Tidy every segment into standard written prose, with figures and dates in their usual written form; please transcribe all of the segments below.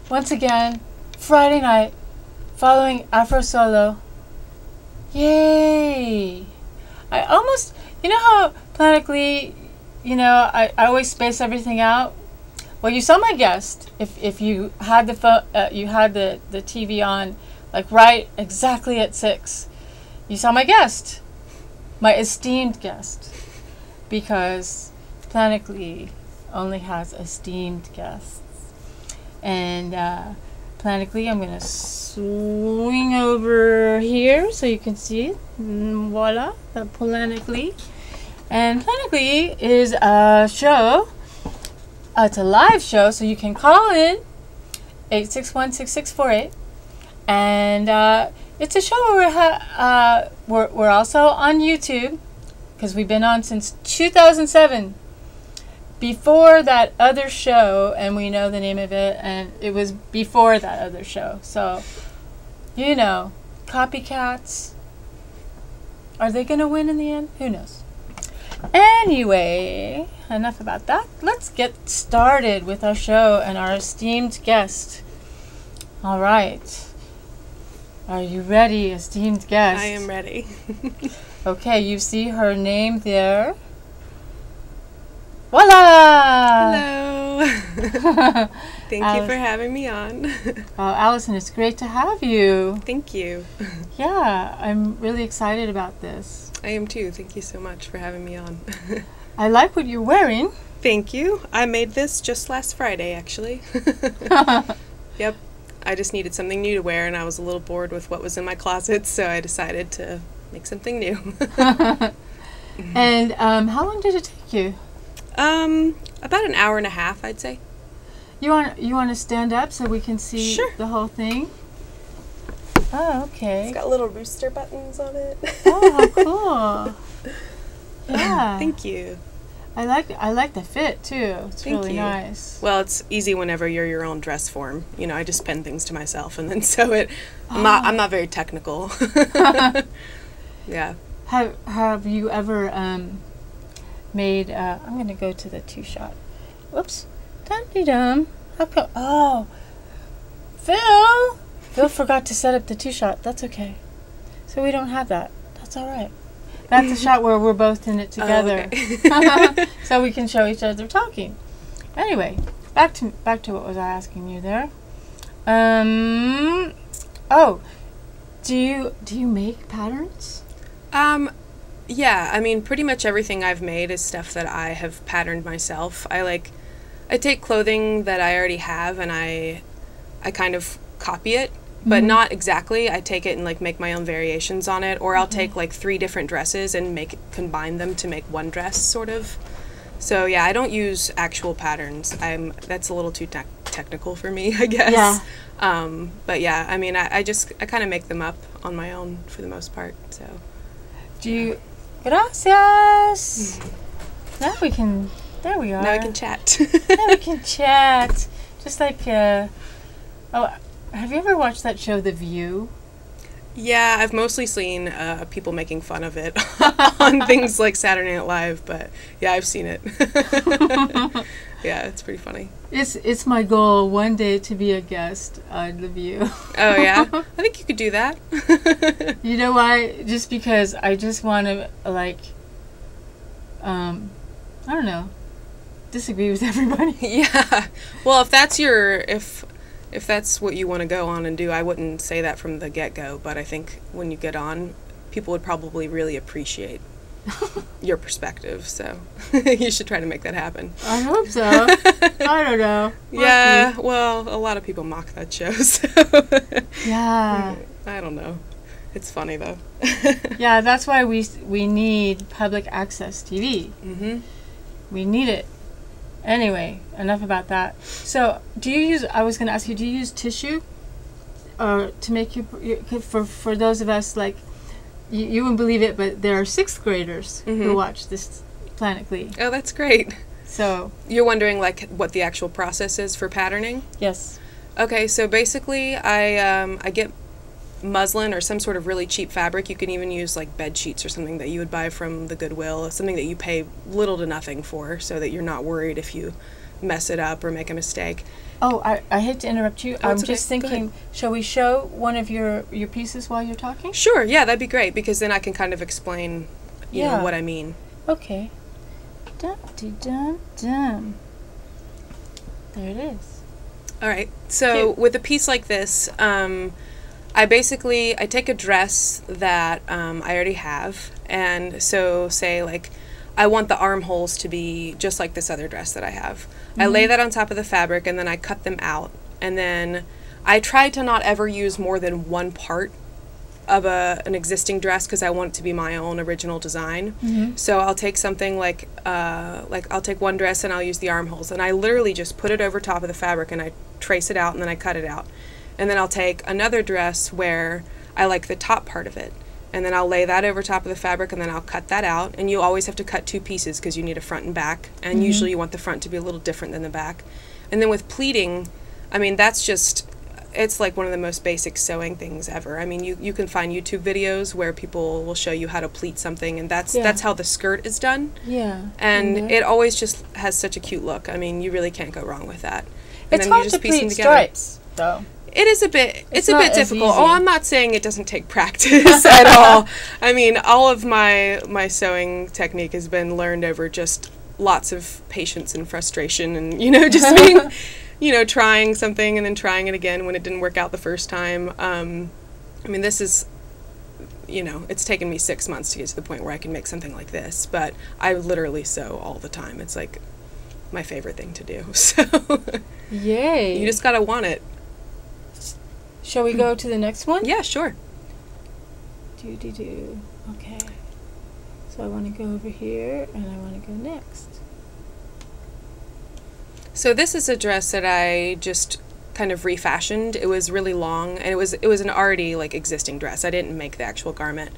once again, Friday night, following Afro Solo. Yay! I almost, you know how Planet Glee, I always space everything out? Well, you saw my guest. If you had the phone, you had the TV on, like right exactly at 6. You saw my guest, my esteemed guest, because Planet Glee only has esteemed guests. And Planet Glee, I'm gonna swing over here so you can see it. Voila, the Planet Glee. And Planet Glee is a show. It's a live show, so you can call in 861-6648, and it's a show where we're also on YouTube, because we've been on since 2007. Before that other show, and we know the name of it, and it was before that other show. So, copycats. Are they going to win in the end? Who knows? Anyway, enough about that. Let's get started with our show and our esteemed guest. All right. Are you ready, esteemed guest? I am ready. Okay, you see her name there. Voila! Hello. Thank you for having me on. Allison, it's great to have you. Thank you. Yeah, I'm really excited about this. I am too. Thank you so much for having me on. I like what you're wearing. Thank you. I made this just last Friday, actually. Yep. I just needed something new to wear, and I was a little bored with what was in my closet, so I decided to make something new. And how long did it take you? About an hour and a half, I'd say. You want to stand up so we can see Sure. the whole thing? Oh, okay. It's got little rooster buttons on it. Oh, how cool. Yeah. Thank you. I like the fit too. It's Thank really you. nice. Well, it's easy whenever you're your own dress form. I just pin things to myself and then sew it. I'm not very technical. Yeah. Have you ever made? I'm gonna go to the 2-shot. Whoops. Dum-de-dum. How come? Oh, Phil forgot to set up the 2-shot. That's okay. So we don't have that. That's all right. That's a shot where we're both in it together. Oh, okay. So we can show each other talking. Anyway, back to what was I asking you there? Oh, do you make patterns? Yeah, I mean, pretty much everything I've made is stuff that I have patterned myself. I take clothing that I already have and I kind of copy it, but not exactly. I take it and make my own variations on it, or I'll take 3 different dresses and combine them to make one dress, sort of. So yeah, I don't use actual patterns. That's a little too technical for me, I guess. Yeah. But yeah, I mean, I kind of make them up on my own for the most part. So. Do you? Gracias. Now we can. There we are. Now we can chat. Now we can chat. Just like. Oh, have you ever watched that show, The View? Yeah, I've mostly seen people making fun of it on things like Saturday Night Live, but yeah, I've seen it. Yeah, it's pretty funny. It's my goal one day to be a guest on The View. Oh yeah? I think you could do that. You know why? Just because I just want to I don't know, disagree with everybody. Yeah. Well, if that's what you want to go on and do, I wouldn't say that from the get-go, but I think when you get on, people would probably really appreciate your perspective, so you should try to make that happen. I hope so. I don't know. Yeah, well, a lot of people mock that show, so yeah. I don't know. It's funny, though. Yeah, that's why we need public access TV. Mm-hmm. We need it. Anyway, enough about that. So, I was going to ask you, do you use tissue to make for those of us, you wouldn't believe it, but there are 6th graders who watch this Planet Glee. Oh, that's great. So you're wondering what the actual process is for patterning? Yes. Okay, so basically I get muslin or some sort of really cheap fabric. You can even use bed sheets or something that you would buy from the Goodwill, something that you pay little to nothing for, so that you're not worried if you mess it up or make a mistake. Oh, I hate to interrupt you. Oh, I'm it's okay. just thinking, shall we show one of your pieces while you're talking? Sure, yeah, that'd be great, because then I can kind of explain, you know, what I mean. Okay. Dun, dun, dun, dun. There it is. All right. So with a piece like this, I take a dress that I already have, and so say like I want the armholes to be just like this other dress that I have. I lay that on top of the fabric, and then I cut them out, and then I try to not ever use more than one part of an existing dress, because I want it to be my own original design. So I'll take something like I'll take one dress and I'll use the armholes, and I literally just put it over top of the fabric and I trace it out, and then I cut it out. And then I'll take another dress where I like the top part of it, and then I'll lay that over top of the fabric, and then I'll cut that out. And you always have to cut two pieces because you need a front and back, and usually you want the front to be a little different than the back. And then with pleating, I mean, that's just, it's like one of the most basic sewing things ever. I mean, you can find YouTube videos where people will show you how to pleat something, and that's how the skirt is done. Yeah. And it always just has such a cute look. I mean, you really can't go wrong with that. And it's then hard you just to piece them pleat together. stripes, though. It is a bit, it's a not bit as difficult. easy. Oh, I'm not saying it doesn't take practice at all. I mean, all of my sewing technique has been learned over just lots of patience and frustration, and, you know, just being, you know, trying something and then trying it again when it didn't work out the first time. I mean, this is, you know, it's taken me 6 months to get to the point where I can make something like this, but I literally sew all the time. It's like my favorite thing to do. So Yay. you just gotta want it. Shall we go to the next one? Yeah, sure. Okay. So I want to go over here, and I want to go next. So this is a dress that I just kind of refashioned. It was really long, and it was an already like existing dress. I didn't make the actual garment,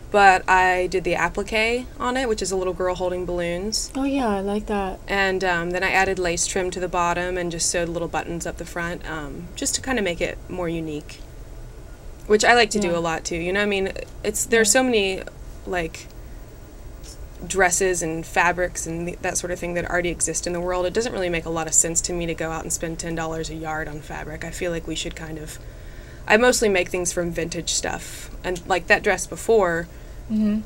but I did the applique on it, which is a little girl holding balloons. Oh yeah, I like that. And then I added lace trim to the bottom and just sewed little buttons up the front, just to kind of make it more unique, which I like to do a lot too. You know, I mean, there's so many like dresses and fabrics and that sort of thing that already exist in the world. It doesn't really make a lot of sense to me to go out and spend $10 a yard on fabric. I feel like we should kind of, I mostly make things from vintage stuff, and like that dress before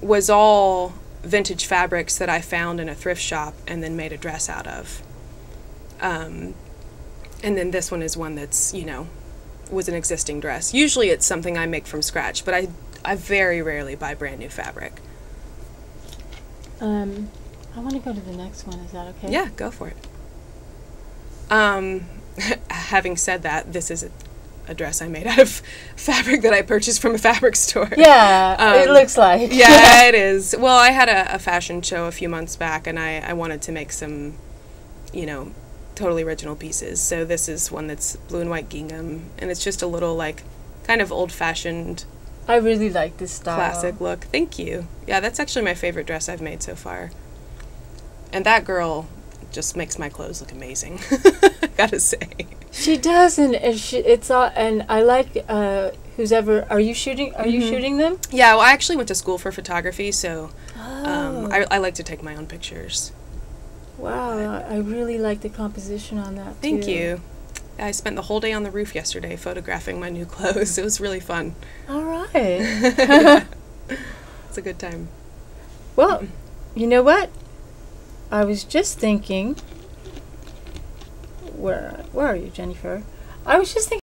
was all vintage fabrics that I found in a thrift shop and then made a dress out of. And then this one is one that's, you know, was an existing dress. Usually it's something I make from scratch, but I very rarely buy brand new fabric. I want to go to the next one. Is that okay? Yeah, go for it. Having said that, this is a dress I made out of fabric that I purchased from a fabric store. Yeah, it looks like. Yeah, it is. Well, I had a fashion show a few months back, and I wanted to make some, you know, totally original pieces. So this is one that's blue and white gingham, and it's just a little, like, kind of old-fashioned, I really like this style. classic look. Thank you. Yeah, that's actually my favorite dress I've made so far. And that girl just makes my clothes look amazing. I gotta say. She does, and it's all. And I like who's ever. Are you shooting? Are you shooting them? Yeah, well, I actually went to school for photography, so I like to take my own pictures. Wow, I really like the composition on that. Thank too. you. I spent the whole day on the roof yesterday photographing my new clothes. It was really fun. All right. It's a good time. Well, you know what? I was just thinking. Where are you, Jennifer? I was just thinking.